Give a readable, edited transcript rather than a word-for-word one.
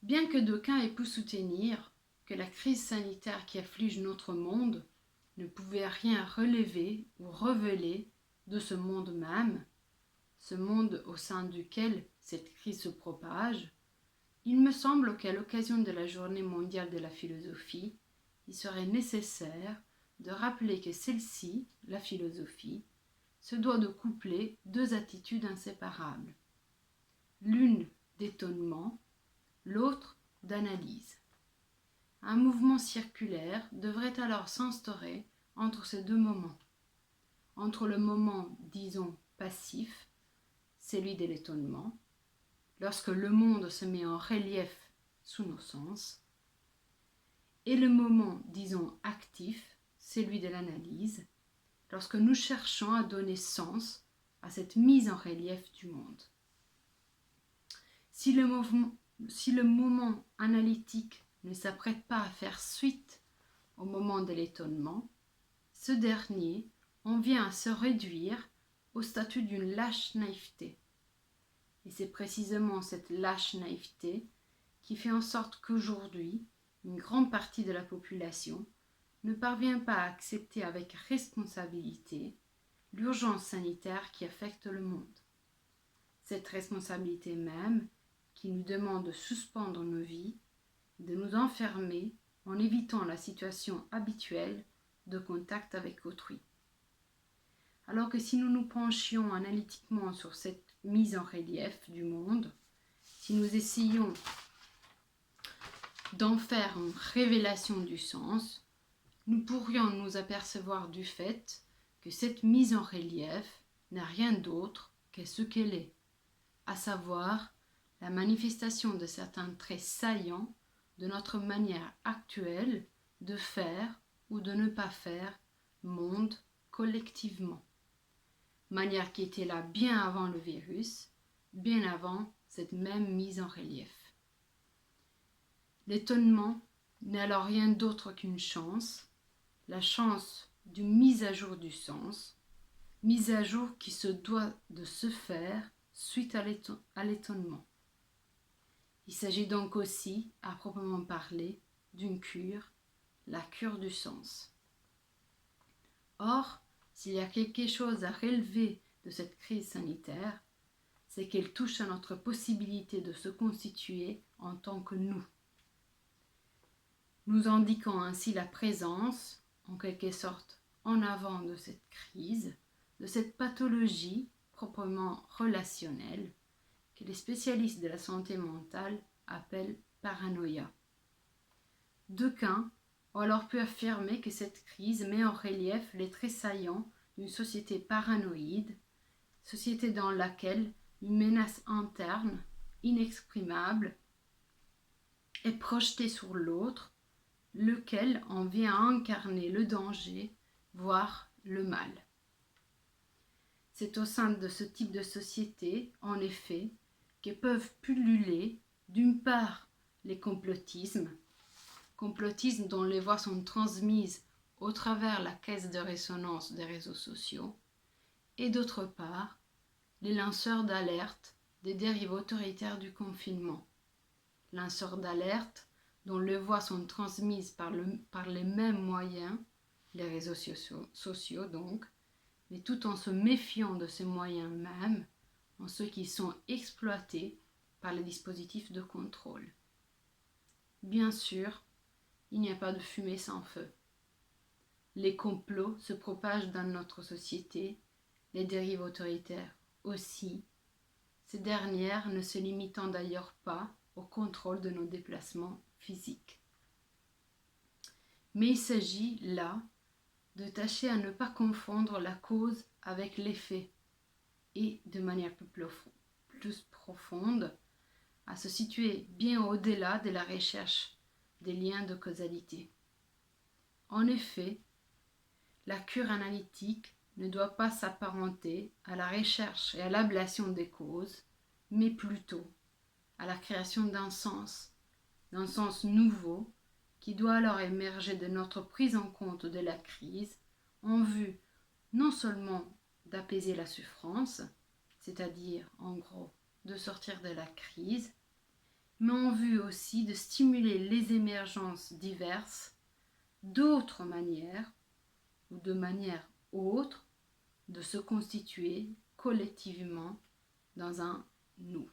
Bien que d'aucuns aient pu soutenir que la crise sanitaire qui afflige notre monde ne pouvait rien relever ou révéler de ce monde même, ce monde au sein duquel cette crise se propage, il me semble qu'à l'occasion de la Journée mondiale de la philosophie, il serait nécessaire de rappeler que celle-ci, la philosophie, se doit de coupler deux attitudes inséparables, l'une d'étonnement, l'autre d'analyse. Un mouvement circulaire devrait alors s'instaurer entre ces deux moments, entre le moment, disons, passif, celui de l'étonnement, lorsque le monde se met en relief sous nos sens, et le moment, disons, actif, celui de l'analyse, lorsque nous cherchons à donner sens à cette mise en relief du monde. Si le moment analytique ne s'apprête pas à faire suite au moment de l'étonnement, ce dernier en vient à se réduire au statut d'une lâche naïveté. Et c'est précisément cette lâche naïveté qui fait en sorte qu'aujourd'hui, une grande partie de la population ne parvient pas à accepter avec responsabilité l'urgence sanitaire qui affecte le monde. Cette responsabilité même qui nous demande de suspendre nos vies, de nous enfermer en évitant la situation habituelle de contact avec autrui. Alors que si nous nous penchions analytiquement sur cette mise en relief du monde, si nous essayons d'en faire une révélation du sens, nous pourrions nous apercevoir du fait que cette mise en relief n'a rien d'autre que ce qu'elle est, à savoir la manifestation de certains traits saillants de notre manière actuelle de faire ou de ne pas faire monde collectivement. Manière qui était là bien avant le virus, bien avant cette même mise en relief. L'étonnement n'est alors rien d'autre qu'une chance, la chance d'une mise à jour du sens, mise à jour qui se doit de se faire suite à l'étonnement. Il s'agit donc aussi, à proprement parler, d'une cure, la cure du sens. Or, s'il y a quelque chose à relever de cette crise sanitaire, c'est qu'elle touche à notre possibilité de se constituer en tant que nous indiquant ainsi la présence, en quelque sorte, en avant de cette crise, de cette pathologie proprement relationnelle que les spécialistes de la santé mentale appellent paranoïa. D'aucuns ont alors pu affirmer que cette crise met en relief les traits saillants d'une société paranoïde, société dans laquelle une menace interne, inexprimable, est projetée sur l'autre, lequel en vient à incarner le danger, voire le mal. C'est au sein de ce type de société, en effet, que peuvent pulluler, d'une part, les complotismes dont les voix sont transmises au travers la caisse de résonance des réseaux sociaux, et d'autre part, les lanceurs d'alerte des dérives autoritaires du confinement. Lanceurs d'alerte dont les voix sont transmises par les mêmes moyens, les réseaux sociaux donc, mais tout en se méfiant de ces moyens mêmes, en ceux qui sont exploités par les dispositifs de contrôle. Bien sûr, il n'y a pas de fumée sans feu. Les complots se propagent dans notre société, les dérives autoritaires aussi, ces dernières ne se limitant d'ailleurs pas au contrôle de nos déplacements physiques. Mais il s'agit là de tâcher à ne pas confondre la cause avec l'effet et, de manière plus profonde, à se situer bien au-delà de la recherche des liens de causalité. En effet, la cure analytique ne doit pas s'apparenter à la recherche et à l'ablation des causes, mais plutôt à la création d'un sens nouveau qui doit alors émerger de notre prise en compte de la crise en vue non seulement d'apaiser la souffrance, c'est-à-dire en gros de sortir de la crise, mais en vue aussi de stimuler les émergences diverses d'autres manières ou de manière autre de se constituer collectivement dans un nous.